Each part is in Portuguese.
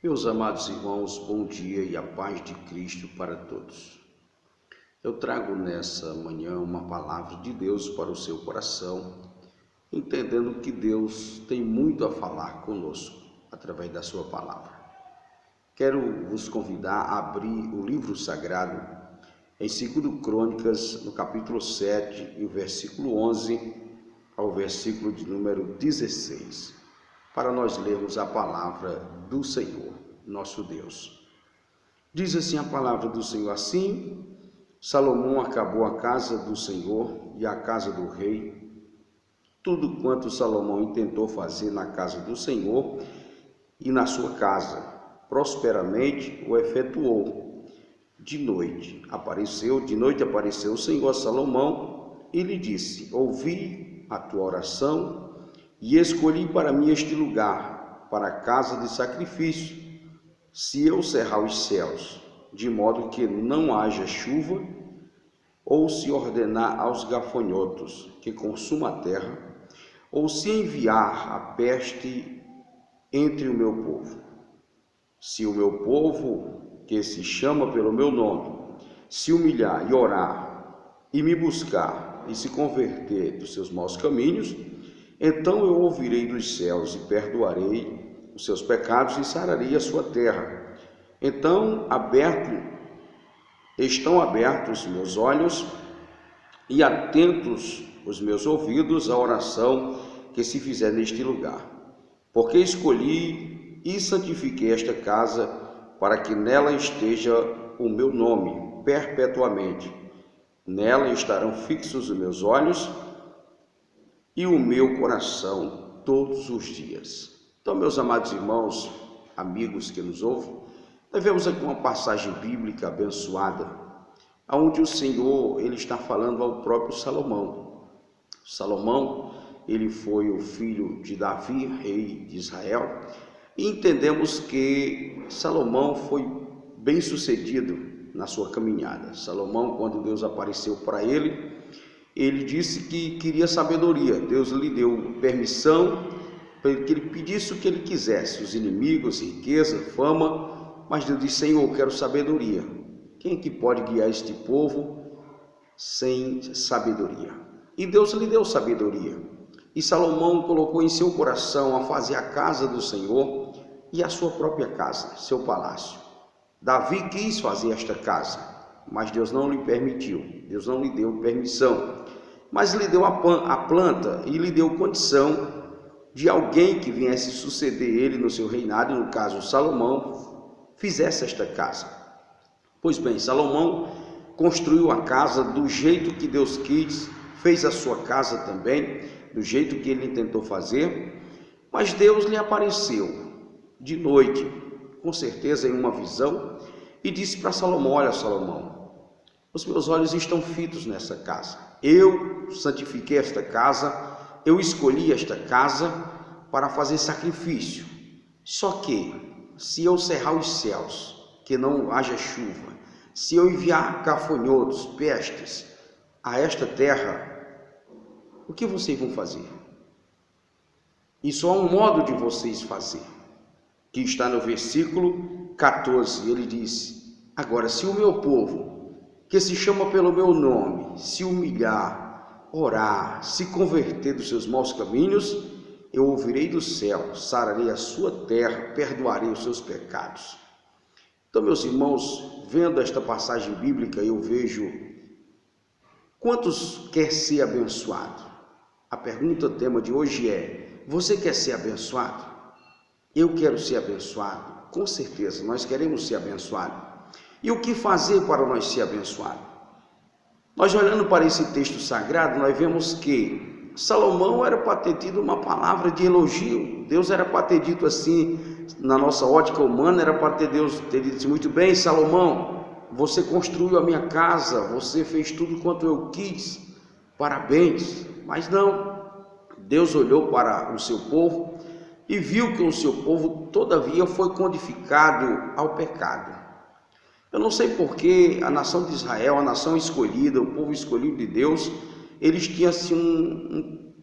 Meus amados irmãos, bom dia e a paz de Cristo para todos. Eu trago nessa manhã uma palavra de Deus para o seu coração, entendendo que Deus tem muito a falar conosco através da sua palavra. Quero vos convidar a abrir o livro sagrado em 2 Crônicas, no capítulo 7, e o versículo 11 ao versículo de número 16, para nós lermos a palavra do Senhor, nosso Deus. Diz assim a palavra do Senhor: assim, Salomão acabou a casa do Senhor e a casa do rei. Tudo quanto Salomão intentou fazer na casa do Senhor e na sua casa, prosperamente o efetuou. De noite apareceu o Senhor a Salomão e lhe disse: ouvi a tua oração e escolhi para mim este lugar, para a casa de sacrifício. Se eu cerrar os céus, de modo que não haja chuva, ou se ordenar aos gafanhotos que consuma a terra, ou se enviar a peste entre o meu povo. Se o meu povo, que se chama pelo meu nome, se humilhar e orar, e me buscar, e se converter dos seus maus caminhos, então eu ouvirei dos céus e perdoarei os seus pecados e sararei a sua terra. Então estão abertos os meus olhos e atentos os meus ouvidos à oração que se fizer neste lugar. Porque escolhi e santifiquei esta casa para que nela esteja o meu nome perpetuamente. Nela estarão fixos os meus olhos e o meu coração todos os dias. Então, meus amados irmãos, amigos que nos ouvem, nós vemos aqui uma passagem bíblica abençoada, onde o Senhor ele está falando ao próprio Salomão. Salomão, ele foi o filho de Davi, rei de Israel, e entendemos que Salomão foi bem sucedido na sua caminhada. Salomão, quando Deus apareceu para ele, ele disse que queria sabedoria. Deus lhe deu permissão para que ele pedisse o que ele quisesse, os inimigos, riqueza, fama, mas Deus disse: Senhor, eu quero sabedoria. Quem é que pode guiar este povo sem sabedoria? E Deus lhe deu sabedoria. E Salomão colocou em seu coração a fazer a casa do Senhor e a sua própria casa, seu palácio. Davi quis fazer esta casa, mas Deus não lhe permitiu, Deus não lhe deu permissão, mas lhe deu a planta e lhe deu condição de alguém que viesse suceder ele no seu reinado, e no caso Salomão, fizesse esta casa. Pois bem, Salomão construiu a casa do jeito que Deus quis, fez a sua casa também, do jeito que ele tentou fazer, mas Deus lhe apareceu de noite, com certeza em uma visão, e disse para Salomão: olha, Salomão, os meus olhos estão fitos nessa casa. Eu santifiquei esta casa, eu escolhi esta casa para fazer sacrifício. Só que, se eu cerrar os céus, que não haja chuva, se eu enviar gafanhotos, pestes a esta terra, o que vocês vão fazer? E só há um modo de vocês fazer, que está no versículo 14. Ele disse: agora, se o meu povo, que se chama pelo meu nome, se humilhar, orar, se converter dos seus maus caminhos, eu ouvirei do céu, sararei a sua terra, perdoarei os seus pecados. Então, meus irmãos, vendo esta passagem bíblica, eu vejo quantos quer ser abençoado. A pergunta, tema de hoje é: você quer ser abençoado? Eu quero ser abençoado, com certeza, nós queremos ser abençoados. E o que fazer para nós ser abençoados? Nós olhando para esse texto sagrado, nós vemos que Salomão era para ter tido uma palavra de elogio. Deus era para ter dito assim, na nossa ótica humana, era para Deus ter dito: muito bem, Salomão, você construiu a minha casa, você fez tudo quanto eu quis, parabéns. Mas não, Deus olhou para o seu povo e viu que o seu povo, todavia, foi codificado ao pecado. Eu não sei porque a nação de Israel, a nação escolhida, o povo escolhido de Deus, eles tinham assim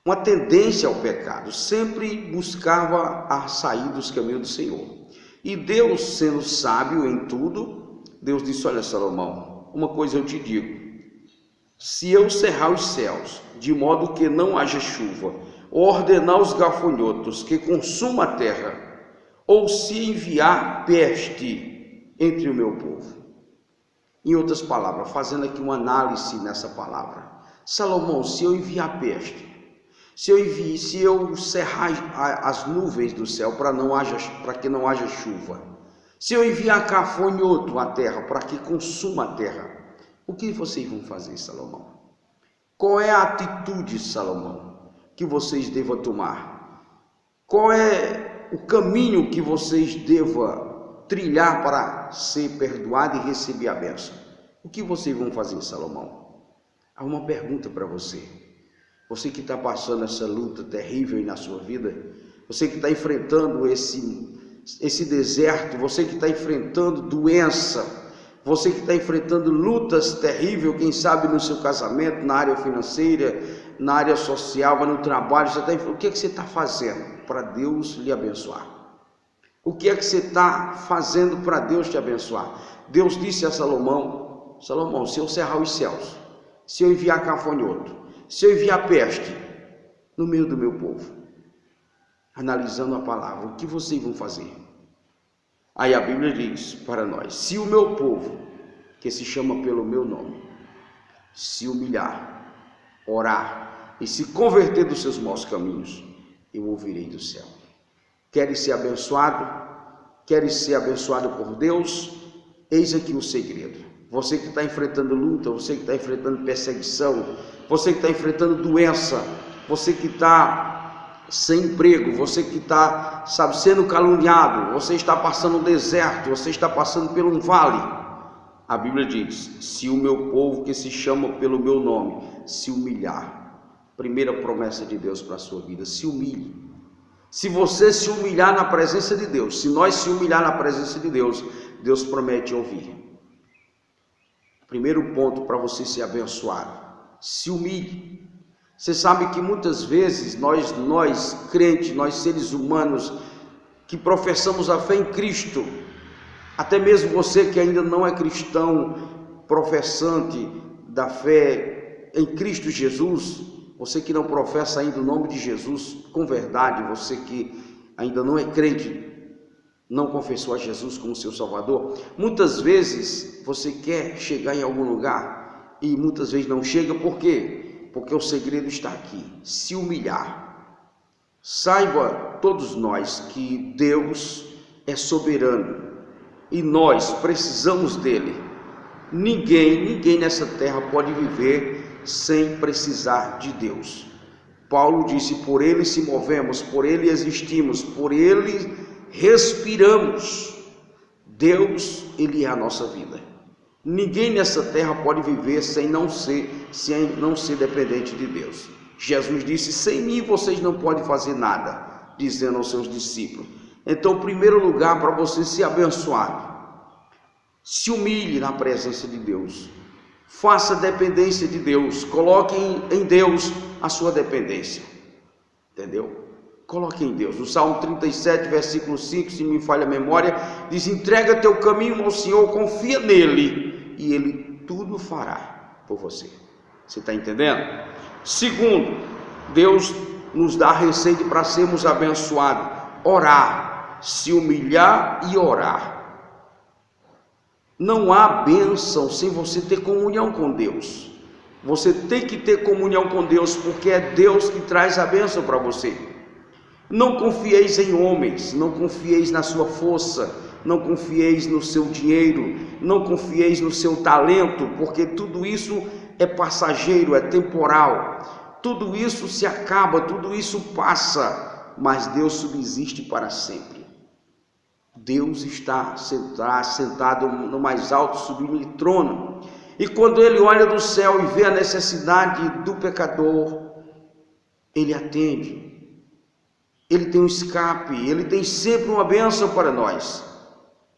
uma tendência ao pecado, sempre buscava a sair dos caminhos do Senhor. E Deus, sendo sábio em tudo, Deus disse: olha, Salomão, uma coisa eu te digo, se eu cerrar os céus, de modo que não haja chuva, ou ordenar os gafanhotos que consumam a terra, ou se enviar peste entre o meu povo. Em outras palavras, fazendo aqui uma análise nessa palavra, Salomão, se eu enviar peste, se eu cerrar as nuvens do céu para que não haja chuva, se eu enviar gafanhoto à terra para que consuma a terra, o que vocês vão fazer, Salomão? Qual é a atitude, Salomão, que vocês devam tomar? Qual é o caminho que vocês devam trilhar para ser perdoado e receber a bênção? O que vocês vão fazer, Salomão? Há uma pergunta para você. Você que está passando essa luta terrível na sua vida, você que está enfrentando esse deserto, você que está enfrentando doença, você que está enfrentando lutas terríveis, quem sabe no seu casamento, na área financeira, na área social, no trabalho, o que é que você está fazendo para Deus lhe abençoar? O que é que você está fazendo para Deus te abençoar? Deus disse a Salomão: Salomão, se eu cerrar os céus, se eu enviar gafanhoto, se eu enviar peste no meio do meu povo, analisando a palavra, o que vocês vão fazer? Aí a Bíblia diz para nós: se o meu povo, que se chama pelo meu nome, se humilhar, orar e se converter dos seus maus caminhos, eu ouvirei do céu. Queres ser abençoado? Queres ser abençoado por Deus? Eis aqui o segredo. Você que está enfrentando luta, você que está enfrentando perseguição, você que está enfrentando doença, você que está sem emprego, você que está, sendo caluniado, você está passando um deserto, você está passando por um vale. A Bíblia diz: se o meu povo que se chama pelo meu nome se humilhar, primeira promessa de Deus para a sua vida, se humilhe. Se você se humilhar na presença de Deus, se nós se humilhar na presença de Deus, Deus promete ouvir. Primeiro ponto para você ser abençoado: se humilhe. Você sabe que muitas vezes nós crentes, nós seres humanos que professamos a fé em Cristo, até mesmo você que ainda não é cristão, professante da fé em Cristo Jesus, você que não professa ainda o nome de Jesus com verdade, você que ainda não é crente, não confessou a Jesus como seu Salvador, muitas vezes você quer chegar em algum lugar e muitas vezes não chega. Por quê? Porque o segredo está aqui: se humilhar. Saiba todos nós que Deus é soberano e nós precisamos dele. Ninguém nessa terra pode viver sem precisar de Deus. Paulo disse: por ele se movemos, por ele existimos, por ele respiramos. Deus, ele é a nossa vida. Ninguém nessa terra pode viver sem não ser dependente de Deus. Jesus disse: sem mim vocês não podem fazer nada, dizendo aos seus discípulos. Então, em primeiro lugar, para você ser abençoado, se humilhe na presença de Deus, faça dependência de Deus, coloque em Deus a sua dependência, entendeu? Coloque em Deus. O Salmo 37, versículo 5, se me falha a memória, diz: entrega teu caminho ao Senhor, confia nele e ele tudo fará por você. Você está entendendo? Segundo, Deus nos dá receita para sermos abençoados: orar, se humilhar e orar. Não há bênção sem você ter comunhão com Deus. Você tem que ter comunhão com Deus, porque é Deus que traz a bênção para você. Não confieis em homens, não confieis na sua força, não confieis no seu dinheiro, não confieis no seu talento, porque tudo isso é passageiro, é temporal. Tudo isso se acaba, tudo isso passa, mas Deus subsiste para sempre. Deus está sentado no mais alto sublime trono, e quando Ele olha do céu e vê a necessidade do pecador, Ele atende. Ele tem um escape, Ele tem sempre uma bênção para nós.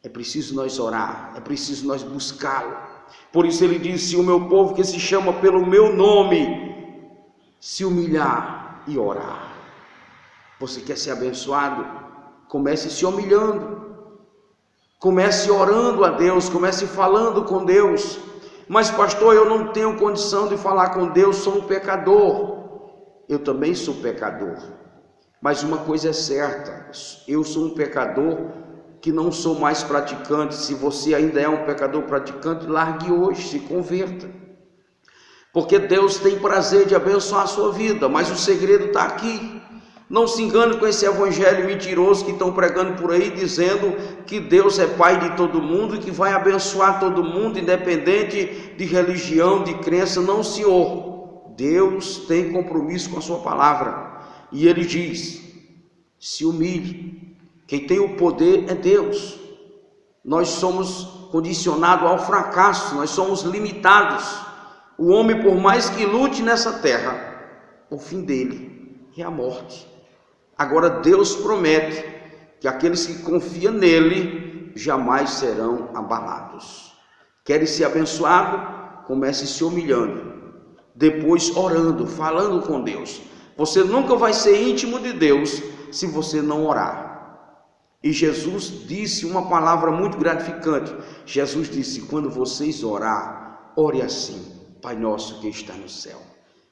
É preciso nós orar, é preciso nós buscá-lo. Por isso Ele disse: o meu povo que se chama pelo meu nome se humilhar, e orar. Você quer ser abençoado? Comece se humilhando. Comece orando a Deus, comece falando com Deus. Mas pastor, eu não tenho condição de falar com Deus, sou um pecador. Eu também sou pecador. Mas uma coisa é certa, eu sou um pecador que não sou mais praticante. Se você ainda é um pecador praticante, largue hoje, se converta. Porque Deus tem prazer de abençoar a sua vida, mas o segredo está aqui. Não se engane com esse evangelho mentiroso que estão pregando por aí, dizendo que Deus é Pai de todo mundo e que vai abençoar todo mundo, independente de religião, de crença. Não, Senhor. Deus tem compromisso com a sua palavra. E Ele diz, se humilhe. Quem tem o poder é Deus. Nós somos condicionados ao fracasso, nós somos limitados. O homem, por mais que lute nessa terra, o fim dele é a morte. Agora Deus promete que aqueles que confiam nele jamais serão abalados. Quer ser abençoado? Comece se humilhando, depois orando, falando com Deus. Você nunca vai ser íntimo de Deus se você não orar. E Jesus disse uma palavra muito gratificante. Jesus disse, quando vocês orar, ore assim, Pai nosso que está no céu.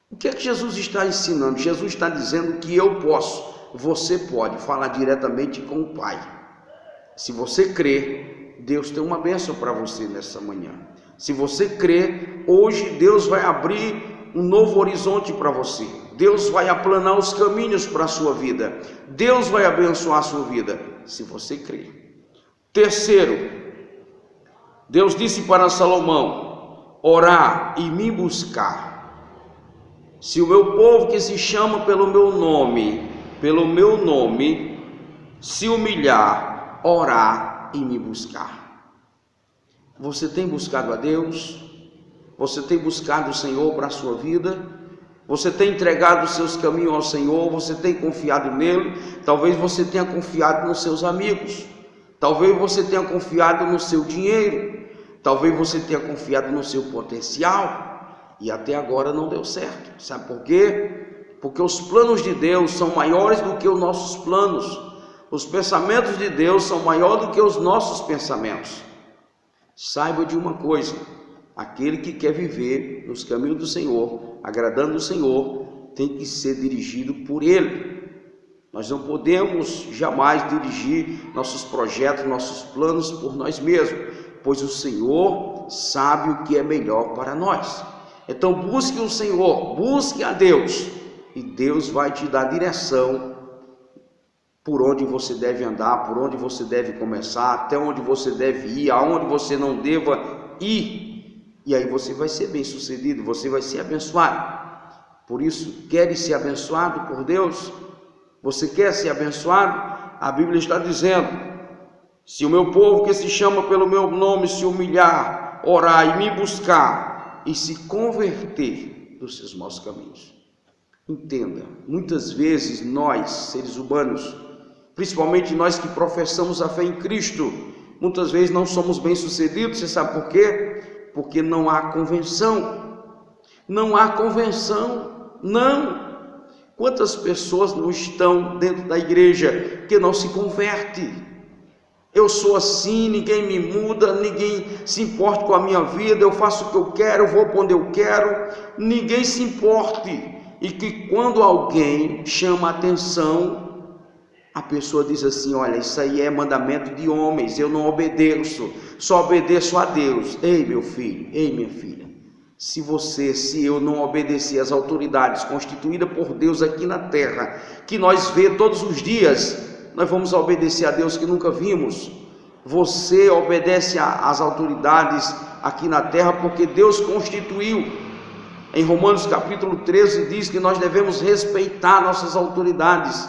O que é que Jesus está ensinando? Jesus está dizendo que eu posso, você pode falar diretamente com o Pai. Se você crê, Deus tem uma bênção para você nessa manhã. Se você crê, hoje Deus vai abrir um novo horizonte para você. Deus vai aplanar os caminhos para a sua vida. Deus vai abençoar a sua vida, se você crê. Terceiro, Deus disse para Salomão, orar e me buscar. Se o meu povo que se chama pelo meu nome, se humilhar, orar e me buscar. Você tem buscado a Deus? Você tem buscado o Senhor para a sua vida? Você tem entregado os seus caminhos ao Senhor? Você tem confiado nele? Talvez você tenha confiado nos seus amigos. Talvez você tenha confiado no seu dinheiro. Talvez você tenha confiado no seu potencial. E até agora não deu certo. Sabe por quê? Porque os planos de Deus são maiores do que os nossos planos. Os pensamentos de Deus são maiores do que os nossos pensamentos. Saiba de uma coisa. Aquele que quer viver nos caminhos do Senhor, agradando o Senhor, tem que ser dirigido por Ele. Nós não podemos jamais dirigir nossos projetos, nossos planos por nós mesmos, pois o Senhor sabe o que é melhor para nós. Então busque o Senhor, busque a Deus, e Deus vai te dar direção por onde você deve andar, por onde você deve começar, até onde você deve ir, aonde você não deva ir. E aí você vai ser bem sucedido, você vai ser abençoado. Por isso, quer ser abençoado por Deus? Você quer ser abençoado? A Bíblia está dizendo, se o meu povo que se chama pelo meu nome se humilhar, orar e me buscar e se converter dos seus maus caminhos. Entenda, muitas vezes nós, seres humanos, principalmente nós que professamos a fé em Cristo, muitas vezes não somos bem-sucedidos. Você sabe por quê? Porque não há convenção. Não há convenção, não. Quantas pessoas não estão dentro da igreja que não se converte? Eu sou assim, ninguém me muda, ninguém se importa com a minha vida, eu faço o que eu quero, eu vou para onde eu quero, ninguém se importe. E que quando alguém chama a atenção, a pessoa diz assim, olha, isso aí é mandamento de homens, eu não obedeço, só obedeço a Deus. Ei, meu filho, ei, minha filha, se eu não obedecer às autoridades constituídas por Deus aqui na terra, que nós vemos todos os dias, nós vamos obedecer a Deus que nunca vimos. Você obedece às autoridades aqui na terra porque Deus constituiu. Em Romanos capítulo 13 diz que nós devemos respeitar nossas autoridades,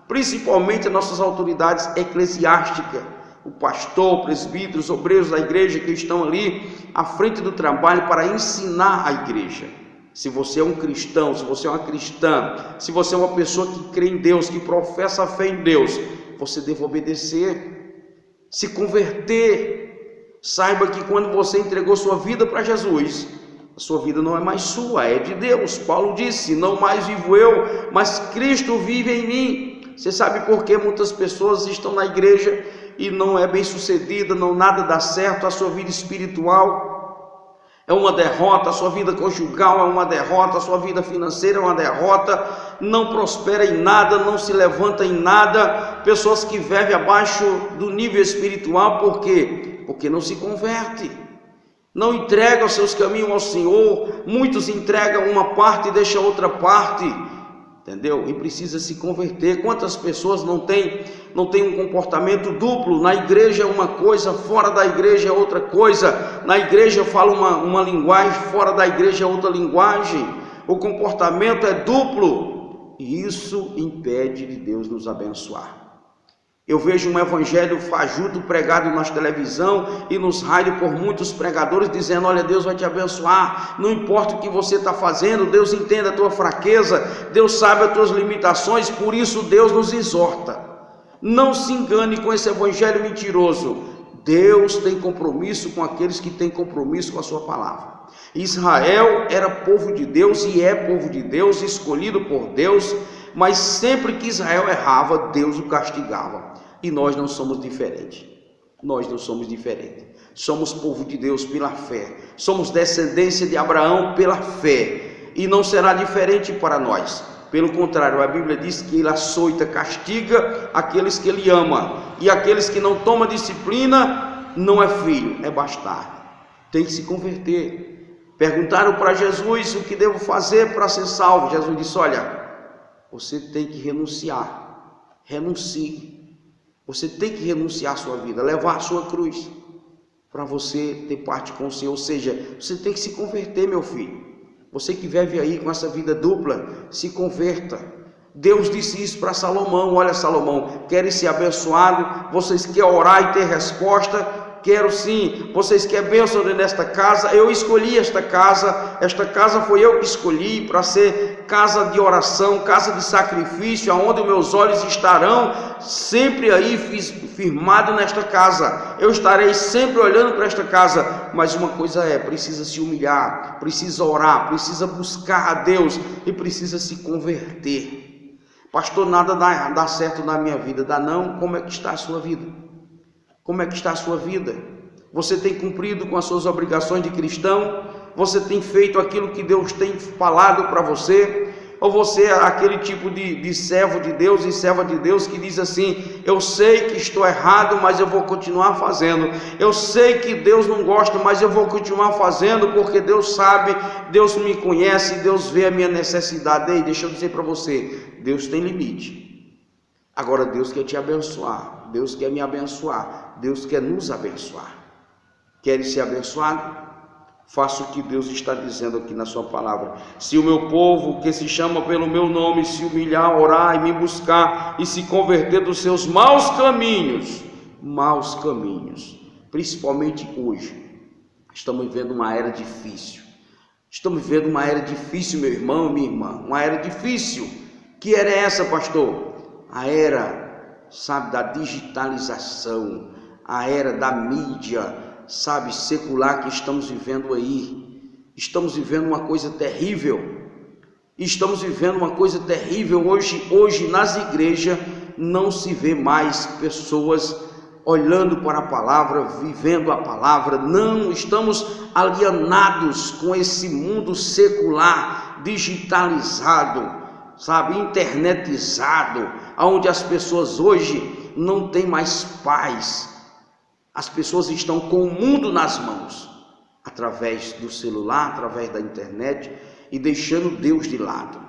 principalmente as nossas autoridades eclesiásticas, o pastor, o presbítero, os obreiros da igreja que estão ali à frente do trabalho para ensinar a igreja. Se você é um cristão, se você é uma cristã, se você é uma pessoa que crê em Deus, que professa a fé em Deus, você deve obedecer, se converter. Saiba que quando você entregou sua vida para Jesus, A sua vida não é mais sua, é de Deus. Paulo disse: não mais vivo eu, mas Cristo vive em mim. Você sabe por que muitas pessoas estão na igreja e não é bem sucedida, não nada dá certo, a sua vida espiritual é uma derrota, a sua vida conjugal é uma derrota, a sua vida financeira é uma derrota, não prospera em nada, não se levanta em nada. Pessoas que vivem abaixo do nível espiritual, por quê? Porque não se converte, não entregam seus caminhos ao Senhor. Muitos entregam uma parte e deixam outra parte, entendeu? E precisa se converter. Quantas pessoas não têm um comportamento duplo? Na igreja é uma coisa, fora da igreja é outra coisa. Na igreja fala uma linguagem, fora da igreja é outra linguagem. O comportamento é duplo, e isso impede de Deus nos abençoar. Eu vejo um evangelho fajuto pregado na televisão e nos rádios por muitos pregadores dizendo: olha, Deus vai te abençoar, não importa o que você está fazendo, Deus entende a tua fraqueza, Deus sabe as tuas limitações, por isso Deus nos exorta. Não se engane com esse evangelho mentiroso. Deus tem compromisso com aqueles que têm compromisso com a sua palavra. Israel era povo de Deus e é povo de Deus, escolhido por Deus, mas sempre que Israel errava, Deus o castigava. E nós não somos diferentes. Nós não somos diferentes. Somos povo de Deus pela fé. Somos descendência de Abraão pela fé. E não será diferente para nós. Pelo contrário, a Bíblia diz que ele açoita, castiga aqueles que ele ama. E aqueles que não tomam disciplina, não é filho, é bastardo. Tem que se converter. Perguntaram para Jesus: o que devo fazer para ser salvo? Jesus disse: olha, você tem que renunciar. Renuncie. Você tem que renunciar à sua vida, levar a sua cruz, para você ter parte com o Senhor. Ou seja, você tem que se converter, meu filho. Você que vive aí com essa vida dupla, se converta. Deus disse isso para Salomão: olha, Salomão, queres ser abençoado? Vocês querem orar e ter resposta? Quero sim. Vocês querem bênção nesta casa? Eu escolhi esta casa foi eu que escolhi para ser casa de oração, casa de sacrifício, aonde meus olhos estarão sempre aí firmado nesta casa. Eu estarei sempre olhando para esta casa. Mas uma coisa precisa se humilhar, precisa orar, precisa buscar a Deus e precisa se converter. Pastor, nada dá certo na minha vida. Dá não? Como é que está a sua vida? Como é que está a sua vida? Você tem cumprido com as suas obrigações de cristão? Você tem feito aquilo que Deus tem falado para você? Ou você é aquele tipo de servo de Deus e serva de Deus que diz assim: eu sei que estou errado, mas eu vou continuar fazendo. Eu sei que Deus não gosta, mas eu vou continuar fazendo, porque Deus sabe, Deus me conhece, Deus vê a minha necessidade. Ei, deixa eu dizer para você, Deus tem limite. Agora Deus quer te abençoar, Deus quer me abençoar, Deus quer nos abençoar. Queres ser abençoado? Faça o que Deus está dizendo aqui na sua palavra. Se o meu povo, que se chama pelo meu nome, se humilhar, orar e me buscar e se converter dos seus maus caminhos, principalmente hoje, estamos vivendo uma era difícil. Estamos vivendo uma era difícil, meu irmão, minha irmã, uma era difícil. Que era essa, pastor? A era, sabe, da digitalização, a era da mídia, sabe, secular que estamos vivendo aí. Estamos vivendo uma coisa terrível. Hoje nas igrejas não se vê mais pessoas olhando para a palavra, vivendo a palavra. Não, estamos alienados com esse mundo secular, digitalizado, sabe, internetizado, onde as pessoas hoje não têm mais paz. As pessoas estão com o mundo nas mãos, através do celular, através da internet, e deixando Deus de lado.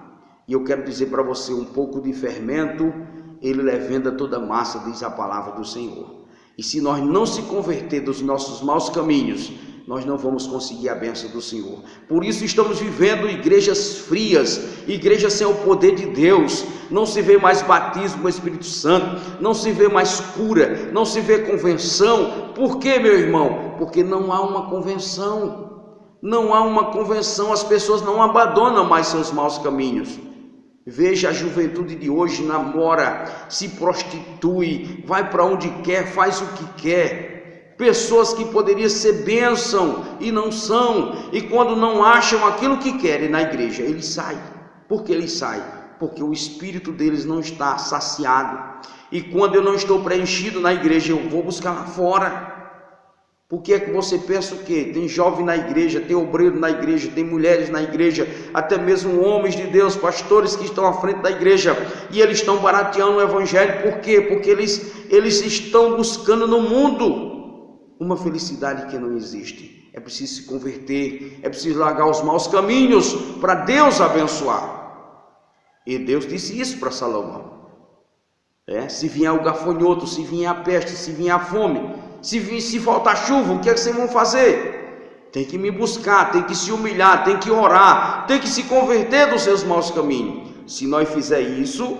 E eu quero dizer para você, um pouco de fermento, ele levenda toda a massa, diz a palavra do Senhor. E se nós não se converter dos nossos maus caminhos, nós não vamos conseguir a bênção do Senhor. Por isso estamos vivendo igrejas frias, igrejas sem o poder de Deus. Não se vê mais batismo com o Espírito Santo, não se vê mais cura, não se vê convenção. Por quê, meu irmão? Porque não há uma convenção. Não há uma convenção, as pessoas não abandonam mais seus maus caminhos. Veja a juventude de hoje, namora, se prostitui, vai para onde quer, faz o que quer. pessoas que poderiam ser bênção e não são, e quando não acham aquilo que querem na igreja, eles saem. Por que eles saem? Porque o espírito deles não está saciado, e quando eu não estou preenchido na igreja, eu vou buscar lá fora. Por que é que você pensa o quê? Tem jovem na igreja, tem obreiro na igreja, tem mulheres na igreja, até mesmo homens de Deus, pastores que estão à frente da igreja, e eles estão barateando o evangelho. Por quê? Porque eles estão buscando no mundo uma felicidade que não existe. É preciso se converter, é preciso largar os maus caminhos para Deus abençoar. E Deus disse isso para Salomão. Se vier o gafanhoto, se vier a peste, se vier a fome, se faltar chuva, o que é que vocês vão fazer? Tem que me buscar, tem que se humilhar, tem que orar, tem que se converter dos seus maus caminhos. Se nós fizer isso,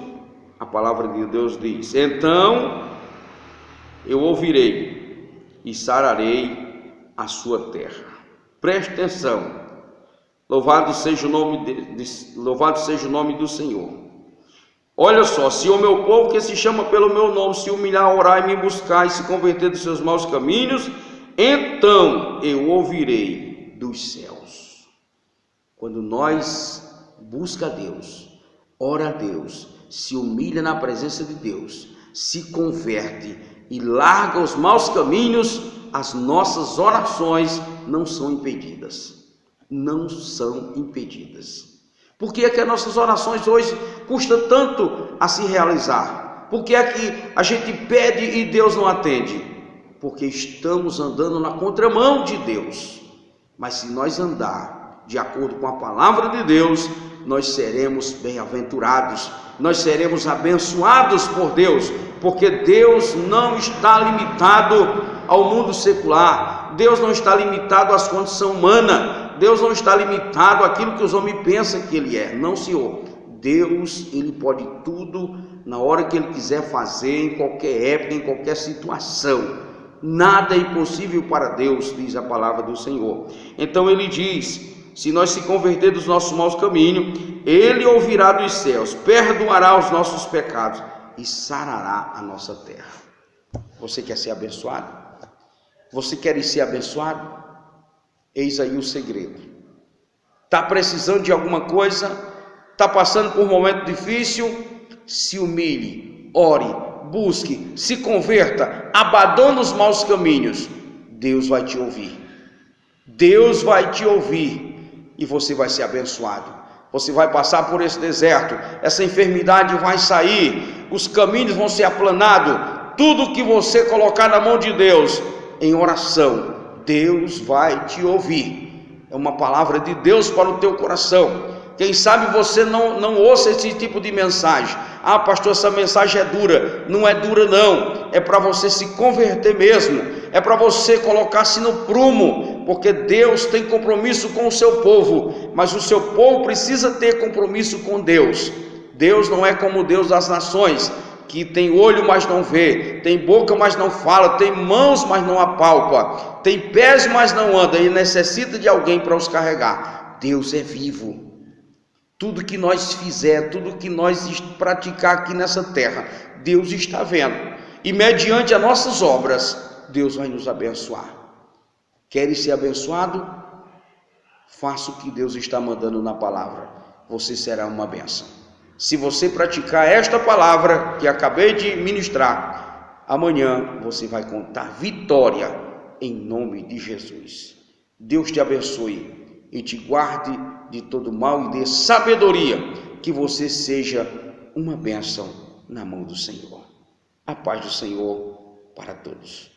a palavra de Deus diz: então eu ouvirei e sararei a sua terra. Preste atenção. Louvado seja o nome do Senhor. Olha só, se o meu povo que se chama pelo meu nome se humilhar, orar e me buscar e se converter dos seus maus caminhos, então eu ouvirei dos céus. Quando nós busca a Deus, ora a Deus, se humilha na presença de Deus, se converte e larga os maus caminhos, as nossas orações não são impedidas. Não são impedidas. Por que é que as nossas orações hoje custam tanto a se realizar? Por que é que a gente pede e Deus não atende? Porque estamos andando na contramão de Deus. Mas se nós andar de acordo com a palavra de Deus, nós seremos bem-aventurados, nós seremos abençoados por Deus, porque Deus não está limitado ao mundo secular, Deus não está limitado às condições humanas, Deus não está limitado àquilo que os homens pensam que Ele é. Não, Senhor. Deus, Ele pode tudo na hora que Ele quiser fazer, em qualquer época, em qualquer situação. Nada é impossível para Deus, diz a palavra do Senhor. Então Ele diz: se nós se converter dos nossos maus caminhos, Ele ouvirá dos céus, perdoará os nossos pecados e sarará a nossa terra. Você quer ser abençoado? Você quer ser abençoado? Eis aí o segredo. Está precisando de alguma coisa? Está passando por um momento difícil? Se humilhe, ore, busque, se converta, abandone os maus caminhos. Deus vai te ouvir. Deus vai te ouvir e você vai ser abençoado. Você vai passar por esse deserto, essa enfermidade vai sair, os caminhos vão ser aplanados. Tudo que você colocar na mão de Deus em oração, Deus vai te ouvir. É uma palavra de Deus para o teu coração. Quem sabe você não ouça esse tipo de mensagem. Ah, pastor, essa mensagem é dura. Não é dura não, é para você se converter mesmo, é para você colocar-se no prumo, porque Deus tem compromisso com o seu povo, mas o seu povo precisa ter compromisso com Deus. Deus não é como o Deus das nações, que tem olho, mas não vê, tem boca, mas não fala, tem mãos, mas não apalpa, tem pés, mas não anda, e necessita de alguém para os carregar. Deus é vivo. Tudo que nós fizer, tudo que nós praticar aqui nessa terra, Deus está vendo, e mediante as nossas obras, Deus vai nos abençoar. Queres ser abençoado? Faça o que Deus está mandando na palavra, você será uma bênção. Se você praticar esta palavra que acabei de ministrar, amanhã você vai contar vitória em nome de Jesus. Deus te abençoe e te guarde de todo mal e dê sabedoria, que você seja uma bênção na mão do Senhor. A paz do Senhor para todos.